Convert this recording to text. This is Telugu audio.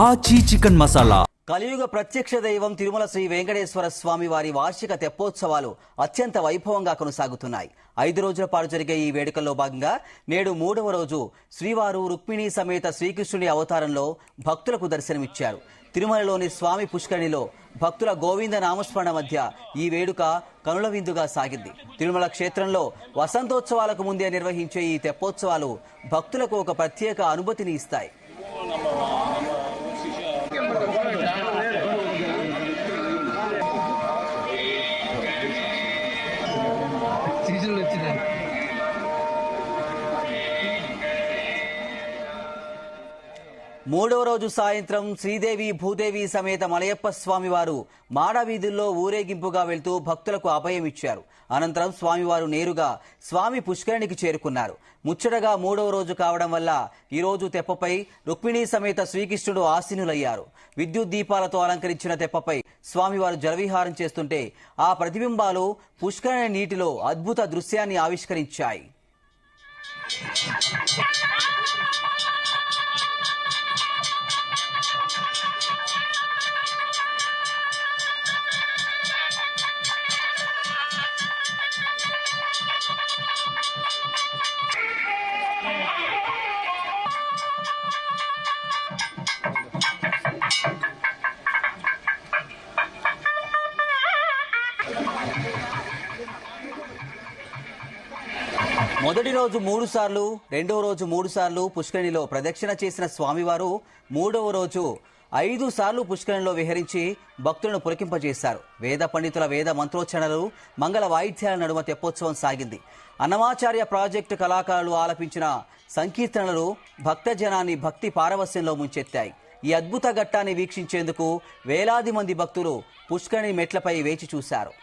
ఆచి చికెన్ మసాలా. కలియుగ ప్రత్యక్ష దైవం తిరుమల శ్రీ వెంకటేశ్వర స్వామి వారి వార్షిక తెప్పోత్సవాలు అత్యంత వైభవంగా కొనసాగుతున్నాయి. 5 రోజుల పాటు జరిగే ఈ వేడుకల్లో భాగంగా నేడు 3వ రోజు శ్రీవారు రుక్మిణీ సమేత శ్రీకృష్ణుని అవతారంలో భక్తులకు దర్శనమిచ్చారు. తిరుమలలోని స్వామి పుష్కరిణిలో భక్తుల గోవింద నామస్మరణ మధ్య ఈ వేడుక కనుల విందుగా సాగింది. తిరుమల క్షేత్రంలో వసంతోత్సవాలకు ముందే నిర్వహించే ఈ తెప్పోత్సవాలు భక్తులకు ఒక ప్రత్యేక అనుభూతిని ఇస్తాయి. మూడవ రోజు సాయంత్రం శ్రీదేవి భూదేవి సమేత మలయప్ప స్వామివారు మాడవీధుల్లో ఊరేగింపుగా వెళ్తూ భక్తులకు అభయం ఇచ్చారు. అనంతరం స్వామివారు నేరుగా స్వామి పుష్కరిణికి చేరుకున్నారు. ముచ్చటగా 3వ రోజు కావడం వల్ల ఈ రోజు తెప్పపై రుక్మిణీ సమేత శ్రీకృష్ణుడు ఆసీనులయ్యారు. విద్యుత్ దీపాలతో అలంకరించిన తెప్పపై స్వామివారు జలవిహారం చేస్తుంటే ఆ ప్రతిబింబాలు పుష్కరిణి నీటిలో అద్భుత దృశ్యాన్ని ఆవిష్కరించాయి. మొదటి రోజు 3 సార్లు, రెండవ రోజు 3 సార్లు పుష్కరిణిలో ప్రదక్షిణ చేసిన స్వామివారు 3వ రోజు 5 సార్లు పుష్కరిణిలో విహరించి భక్తులను పులకింపజేశారు. వేద పండితుల వేద మంత్రోచ్చరణలు, మంగళ వాయిద్యాల నడుమ తెప్పోత్సవం సాగింది. అన్నమాచార్య ప్రాజెక్టు కళాకారులు ఆలపించిన సంకీర్తనలు భక్తజనాన్ని భక్తి పారవస్యంలో ముంచెత్తాయి. ఈ అద్భుత ఘట్టాన్ని వీక్షించేందుకు వేలాది మంది భక్తులు పుష్కరిణి మెట్లపై వేచి చూశారు.